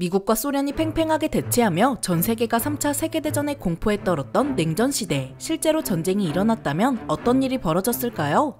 미국과 소련이 팽팽하게 대치하며 전 세계가 3차 세계대전의 공포에 떨었던 냉전시대. 실제로 전쟁이 일어났다면 어떤 일이 벌어졌을까요?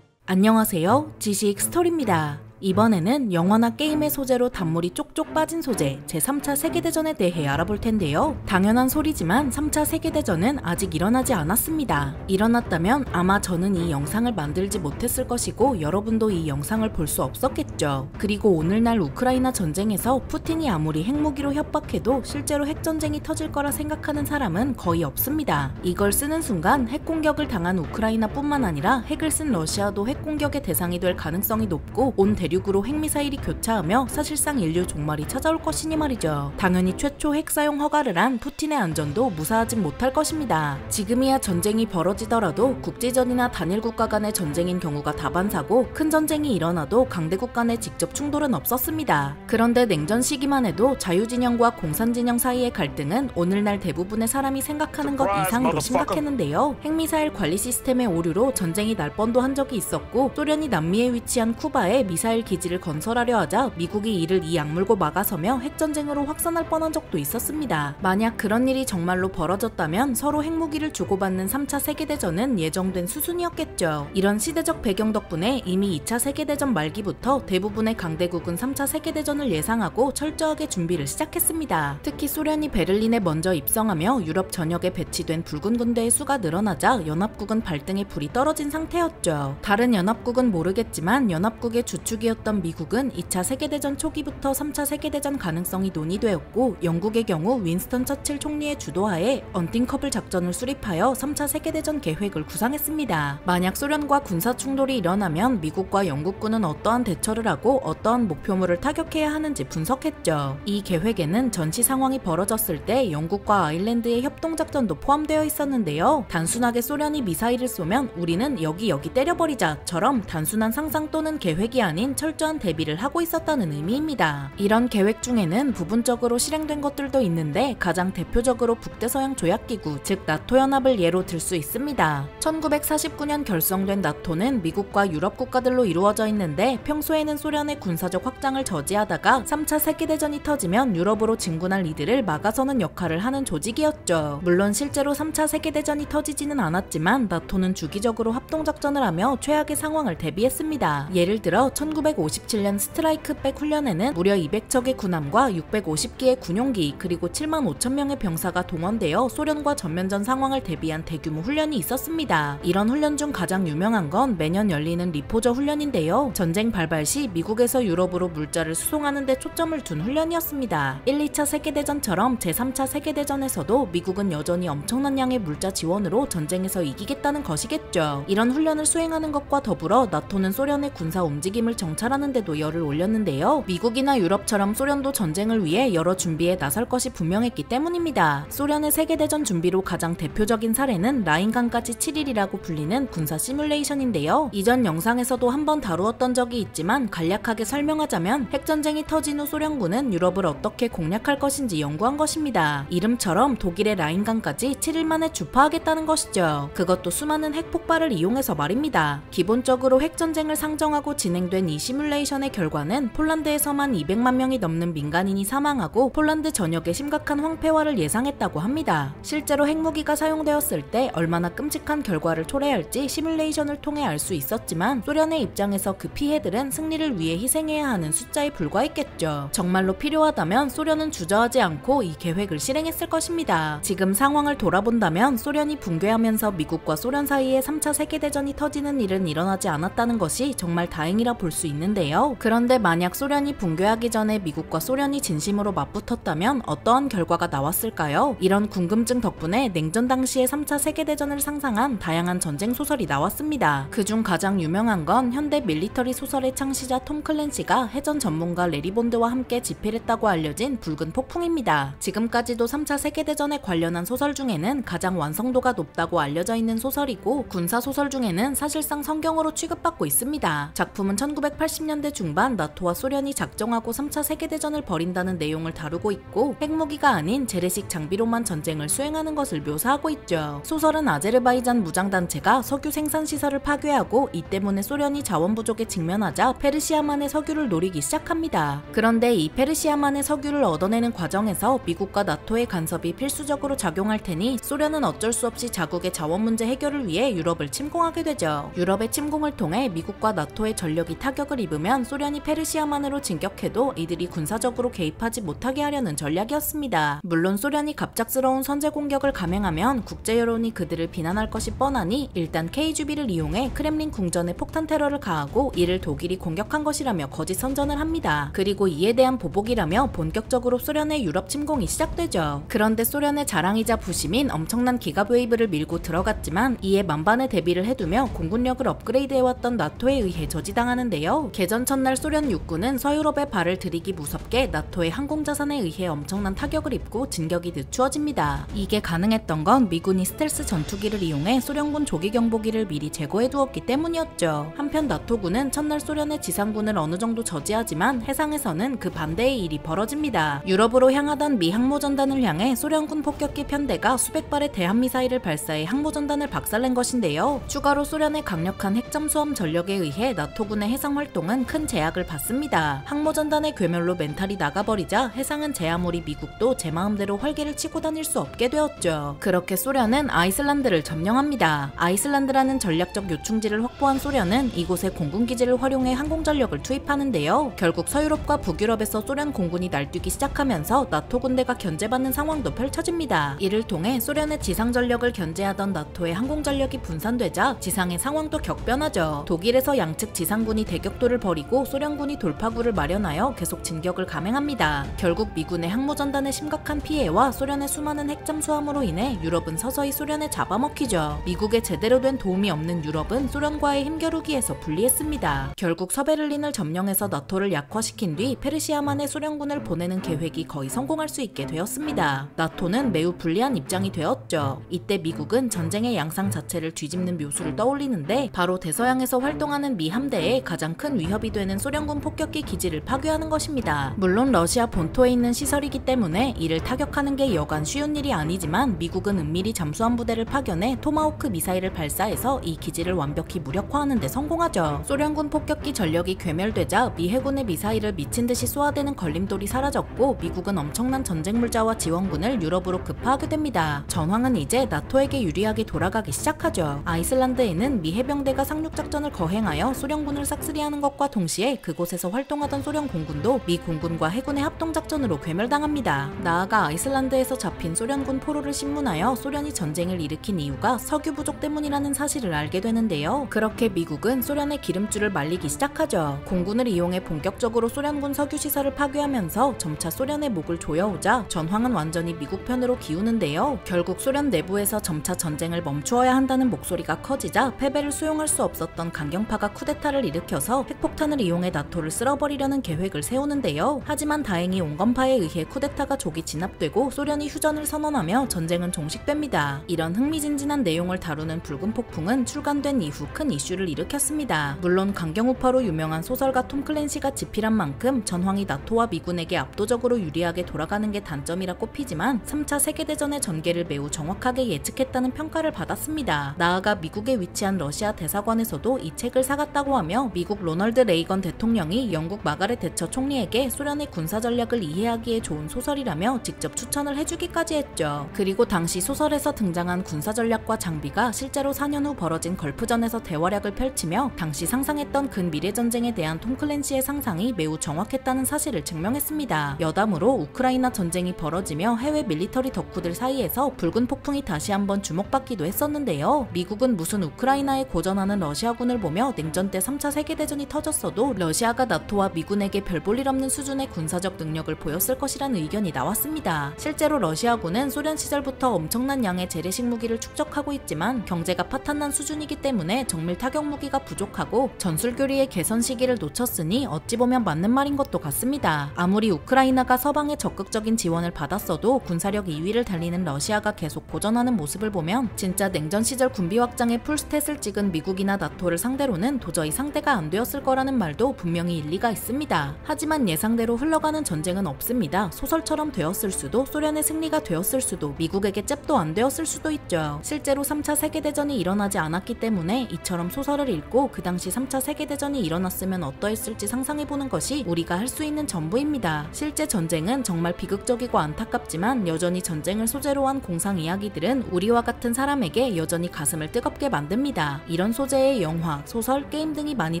안녕하세요. 지식 스토리입니다. 이번에는 영화나 게임의 소재로 단물이 쪽쪽 빠진 소재 제3차 세계대전에 대해 알아볼 텐데요. 당연한 소리지만 3차 세계대전은 아직 일어나지 않았습니다. 일어났다면 아마 저는 이 영상을 만들지 못했을 것이고 여러분도 이 영상을 볼 수 없었겠죠. 그리고 오늘날 우크라이나 전쟁에서 푸틴이 아무리 핵무기로 협박해도 실제로 핵전쟁이 터질 거라 생각하는 사람은 거의 없습니다. 이걸 쓰는 순간 핵공격을 당한 우크라이나뿐만 아니라 핵을 쓴 러시아도 핵공격의 대상이 될 가능성이 높고 온 대륙으로 핵미사일이 교차하며 사실상 인류 종말이 찾아올 것이니 말이죠. 당연히 최초 핵 사용 허가를 한 푸틴의 안전도 무사하진 못할 것입니다. 지금이야 전쟁이 벌어지더라도 국제전이나 단일 국가 간의 전쟁인 경우가 다반사고 큰 전쟁이 일어나도 강대국 간의 직접 충돌은 없었습니다. 그런데 냉전 시기만 해도 자유진영과 공산진영 사이의 갈등은 오늘날 대부분의 사람이 생각하는 것 이상으로 심각했는데요. 핵미사일 관리 시스템의 오류로 전쟁이 날 뻔도 한 적이 있었고 소련이 남미에 위치한 쿠바에 미사일 기지를 건설하려 하자 미국이 이를 이 악물고 막아서며 핵전쟁으로 확산할 뻔한 적도 있었습니다. 만약 그런 일이 정말로 벌어졌다면 서로 핵무기를 주고받는 3차 세계대전은 예정된 수순이었겠죠. 이런 시대적 배경 덕분에 이미 2차 세계대전 말기부터 대부분의 강대국은 3차 세계대전을 예상하고 철저하게 준비를 시작했습니다. 특히 소련이 베를린에 먼저 입성하며 유럽 전역에 배치된 붉은 군대의 수가 늘어나자 연합국은 발등에 불이 떨어진 상태였죠. 다른 연합국은 모르겠지만 연합국의 주축이었던 미국은 2차 세계대전 초기부터 3차 세계대전 가능성이 논의되었고 영국의 경우 윈스턴 처칠 총리의 주도하에 언팅커블 작전을 수립하여 3차 세계대전 계획을 구상했습니다. 만약 소련과 군사 충돌이 일어나면 미국과 영국군은 어떠한 대처를 하고 어떠한 목표물을 타격해야 하는지 분석했죠. 이 계획에는 전시 상황이 벌어졌을 때 영국과 아일랜드의 협동작전도 포함되어 있었는데요. 단순하게 소련이 미사일을 쏘면 우리는 여기 때려버리자처럼 단순한 상상 또는 계획이 아닌 철저한 대비를 하고 있었다는 의미입니다. 이런 계획 중에는 부분적으로 실행된 것들도 있는데 가장 대표적으로 북대서양 조약기구 즉 나토 연합을 예로 들 수 있습니다. 1949년 결성된 나토는 미국과 유럽 국가들로 이루어져 있는데 평소에는 소련의 군사적 확장을 저지하다가 3차 세계대전이 터지면 유럽으로 진군할 이들을 막아서는 역할을 하는 조직이었죠. 물론 실제로 3차 세계대전이 터지지는 않았지만 나토는 주기적으로 합동작전을 하며 최악의 상황을 대비했습니다. 예를 들어 1957년 스트라이크백 훈련에는 무려 200척의 군함과 650기의 군용기 그리고 7만 5천 명의 병사가 동원되어 소련과 전면전 상황을 대비한 대규모 훈련이 있었습니다. 이런 훈련 중 가장 유명한 건 매년 열리는 리포저 훈련인데요. 전쟁 발발 시 미국에서 유럽으로 물자를 수송하는 데 초점을 둔 훈련이었습니다. 1, 2차 세계대전처럼 제3차 세계대전에서도 미국은 여전히 엄청난 양의 물자 지원으로 전쟁에서 이기겠다는 것이겠죠. 이런 훈련을 수행하는 것과 더불어 나토는 소련의 군사 움직임을 정찰하는 데도 열을 올렸는데요. 미국이나 유럽처럼 소련도 전쟁을 위해 여러 준비에 나설 것이 분명했기 때문입니다. 소련의 세계대전 준비로 가장 대표적인 사례는 라인강까지 7일이라고 불리는 군사 시뮬레이션인데요. 이전 영상에서도 한번 다루었던 적이 있지만 간략하게 설명하자면 핵전쟁이 터진 후 소련군은 유럽을 어떻게 공략할 것인지 연구한 것입니다. 이름처럼 독일의 라인강까지 7일 만에 주파하겠다는 것이죠. 그것도 수많은 핵폭발을 이용해서 말입니다. 기본적으로 핵전쟁을 상정하고 진행된 이 시뮬레이션의 결과는 폴란드에서만 200만 명이 넘는 민간인이 사망하고 폴란드 전역에 심각한 황폐화를 예상했다고 합니다. 실제로 핵무기가 사용되었을 때 얼마나 끔찍한 결과를 초래할지 시뮬레이션을 통해 알 수 있었지만 소련의 입장에서 그 피해들은 승리를 위해 희생해야 하는 숫자에 불과했겠죠. 정말로 필요하다면 소련은 주저하지 않고 이 계획을 실행했을 것입니다. 지금 상황을 돌아본다면 소련이 붕괴하면서 미국과 소련 사이에 3차 세계대전이 터지는 일은 일어나지 않았다는 것이 정말 다행이라 볼 수 있는데요. 그런데 만약 소련이 붕괴하기 전에 미국과 소련이 진심으로 맞붙었다면 어떠한 결과가 나왔을까요? 이런 궁금증 덕분에 냉전 당시의 3차 세계대전을 상상한 다양한 전쟁 소설이 나왔습니다. 그중 가장 유명한 건 현대 밀리터리 소설의 창시자 톰 클랜시가 해전 전문가 레리 본드와 함께 집필했다고 알려진 붉은 폭풍입니다. 지금까지도 3차 세계대전에 관련한 소설 중에는 가장 완성도가 높다고 알려져 있는 소설이고 군사 소설 중에는 사실상 성경으로 취급받고 있습니다. 작품은 1980 1980년대 중반 나토와 소련이 작정하고 3차 세계대전을 벌인다는 내용을 다루고 있고 핵무기가 아닌 재래식 장비로만 전쟁을 수행하는 것을 묘사하고 있죠. 소설은 아제르바이잔 무장단체가 석유 생산시설을 파괴하고 이 때문에 소련이 자원 부족에 직면하자 페르시아만의 석유를 노리기 시작합니다. 그런데 이 페르시아만의 석유를 얻어내는 과정에서 미국과 나토의 간섭이 필수적으로 작용할 테니 소련은 어쩔 수 없이 자국의 자원 문제 해결을 위해 유럽을 침공하게 되죠. 유럽의 침공을 통해 미국과 나토의 전력이 타격을 입으면 소련이 페르시아만으로 진격해도 이들이 군사적으로 개입하지 못하게 하려는 전략이었습니다. 물론 소련이 갑작스러운 선제 공격을 감행하면 국제 여론이 그들을 비난할 것이 뻔하니 일단 KGB를 이용해 크렘린 궁전에 폭탄 테러를 가하고 이를 독일이 공격한 것이라며 거짓 선전을 합니다. 그리고 이에 대한 보복이라며 본격적으로 소련의 유럽 침공이 시작되죠. 그런데 소련의 자랑이자 부심인 엄청난 기갑 웨이브를 밀고 들어갔지만 이에 만반의 대비를 해두며 공군력을 업그레이드해왔던 나토에 의해 저지당하는데요. 개전 첫날 소련 육군은 서유럽에 발을 들이기 무섭게 나토의 항공자산에 의해 엄청난 타격을 입고 진격이 늦추어집니다. 이게 가능했던 건 미군이 스텔스 전투기를 이용해 소련군 조기 경보기를 미리 제거해두었기 때문이었죠. 한편 나토군은 첫날 소련의 지상군을 어느 정도 저지하지만 해상에서는 그 반대의 일이 벌어집니다. 유럽으로 향하던 미 항모전단을 향해 소련군 폭격기 편대가 수백 발의 대한미사일을 발사해 항모전단을 박살낸 것인데요. 추가로 소련의 강력한 핵잠수함 전력에 의해 나토군의 해상 활동은 큰 제약을 받습니다. 항모전단의 괴멸로 멘탈이 나가버리자 해상은 제 아무리 미국도 제 마음대로 활개를 치고 다닐 수 없게 되었죠. 그렇게 소련은 아이슬란드를 점령합니다. 아이슬란드라는 전략적 요충지를 확보한 소련은 이곳에 공군기지를 활용해 항공전력을 투입하는데요. 결국 서유럽과 북유럽에서 소련 공군이 날뛰기 시작하면서 나토 군대가 견제받는 상황도 펼쳐집니다. 이를 통해 소련의 지상전력을 견제하던 나토의 항공전력이 분산되자 지상의 상황도 격변하죠. 독일에서 양측 지상군이 대격돌을 벌이고 소련군이 돌파구를 마련하여 계속 진격을 감행합니다. 결국 미군의 항모전단의 심각한 피해와 소련의 수많은 핵잠수함으로 인해 유럽은 서서히 소련에 잡아먹히죠. 미국의 제대로 된 도움이 없는 유럽은 소련과의 힘겨루기에서 불리했습니다. 결국 서베를린을 점령해서 나토를 약화시킨 뒤 페르시아만에 소련군을 보내는 계획이 거의 성공할 수 있게 되었습니다. 나토는 매우 불리한 입장이 되었죠. 이때 미국은 전쟁의 양상 자체를 뒤집는 묘수를 떠올리는데 바로 대서양에서 활동하는 미 함대에 가장 큰 위협이 되는 소련군 폭격기 기지를 파괴하는 것입니다. 물론 러시아 본토에 있는 시설이기 때문에 이를 타격하는 게 여간 쉬운 일이 아니지만 미국은 은밀히 잠수함 부대를 파견해 토마호크 미사일을 발사해서 이 기지를 완벽히 무력화하는 데 성공하죠. 소련군 폭격기 전력이 괴멸되자 미 해군의 미사일을 미친 듯이 쏘아대는 걸림돌이 사라졌고 미국은 엄청난 전쟁 물자와 지원군을 유럽으로 급파하게 됩니다. 전황은 이제 나토에게 유리하게 돌아가기 시작하죠. 아이슬란드에는 미 해병대가 상륙작전을 거행하여 소련군을 싹쓸이하는 것과 동시에 그곳에서 활동하던 소련 공군도 미 공군과 해군의 합동작전으로 괴멸당합니다. 나아가 아이슬란드에서 잡힌 소련군 포로를 신문하여 소련이 전쟁을 일으킨 이유가 석유 부족 때문이라는 사실을 알게 되는데요. 그렇게 미국은 소련의 기름줄을 말리기 시작하죠. 공군을 이용해 본격적으로 소련군 석유시설을 파괴하면서 점차 소련의 목을 조여오자 전황은 완전히 미국 편으로 기우는데요. 결국 소련 내부에서 점차 전쟁을 멈추어야 한다는 목소리가 커지자 패배를 수용할 수 없었던 강경파가 쿠데타를 일으켜서 핵폭탄을 이용해 나토를 쓸어버리려는 계획을 세우는데요. 하지만 다행히 온건파에 의해 쿠데타가 조기 진압되고 소련이 휴전을 선언하며 전쟁은 종식됩니다. 이런 흥미진진한 내용을 다루는 붉은 폭풍은 출간된 이후 큰 이슈를 일으켰습니다. 물론 강경우파로 유명한 소설가 톰 클랜시가 집필한 만큼 전황이 나토와 미군에게 압도적으로 유리하게 돌아가는 게 단점이라 꼽히지만 3차 세계대전의 전개를 매우 정확하게 예측했다는 평가를 받았습니다. 나아가 미국에 위치한 러시아 대사관에서도 이 책을 사갔다고 하며 미국 로널드 레이건 대통령이 영국 마가렛 대처 총리에게 소련의 군사 전략을 이해하기에 좋은 소설이라며 직접 추천을 해주기까지 했죠. 그리고 당시 소설에서 등장한 군사 전략과 장비가 실제로 4년 후 벌어진 걸프전에서 대활약을 펼치며 당시 상상했던 근미래 전쟁에 대한 톰 클랜시의 상상이 매우 정확했다는 사실을 증명했습니다. 여담으로 우크라이나 전쟁이 벌어지며 해외 밀리터리 덕후들 사이에서 붉은 폭풍이 다시 한번 주목받기도 했었는데요. 미국은 무슨 우크라이나에 고전하는 러시아군을 보며 냉전 때 3차 세계대전이 터졌어도 러시아가 나토와 미군에게 별 볼 일 없는 수준의 군사적 능력을 보였을 것이라는 의견이 나왔습니다. 실제로 러시아군은 소련 시절부터 엄청난 양의 재래식 무기를 축적하고 있지만 경제가 파탄난 수준이기 때문에 정밀 타격 무기가 부족하고 전술교리의 개선 시기를 놓쳤으니 어찌 보면 맞는 말인 것도 같습니다. 아무리 우크라이나가 서방의 적극적인 지원을 받았어도 군사력 2위를 달리는 러시아가 계속 고전하는 모습을 보면 진짜 냉전 시절 군비 확장의 풀스탯을 찍은 미국이나 나토를 상대로는 도저히 상대가 안 되었을 되었을 거라는 말도 분명히 일리가 있습니다. 하지만 예상대로 흘러가는 전쟁은 없습니다. 소설처럼 되었을 수도, 소련의 승리가 되었을 수도, 미국에게 잽도 안 되었을 수도 있죠. 실제로 3차 세계대전이 일어나지 않았기 때문에 이처럼 소설을 읽고 그 당시 3차 세계대전이 일어났으면 어떠했을지 상상해보는 것이 우리가 할 수 있는 전부입니다. 실제 전쟁은 정말 비극적이고 안타깝지만 여전히 전쟁을 소재로 한 공상 이야기들은 우리와 같은 사람에게 여전히 가슴을 뜨겁게 만듭니다. 이런 소재의 영화, 소설, 게임 등이 많이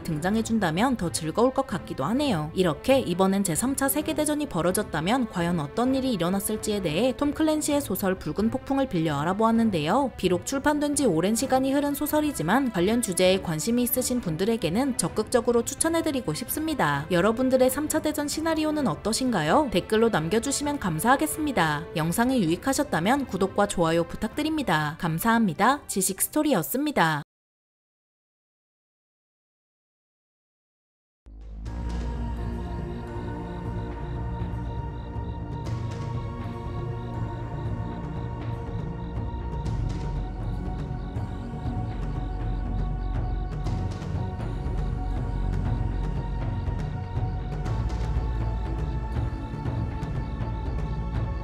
등장해준다면 더 즐거울 것 같기도 하네요. 이렇게 이번엔 제3차 세계대전이 벌어졌다면 과연 어떤 일이 일어났을지에 대해 톰 클랜시의 소설 붉은 폭풍을 빌려 알아보았는데요. 비록 출판된 지 오랜 시간이 흐른 소설이지만 관련 주제에 관심이 있으신 분들에게는 적극적으로 추천해드리고 싶습니다. 여러분들의 3차 대전 시나리오는 어떠신가요? 댓글로 남겨주시면 감사하겠습니다. 영상이 유익하셨다면 구독과 좋아요 부탁드립니다. 감사합니다. 지식스토리였습니다.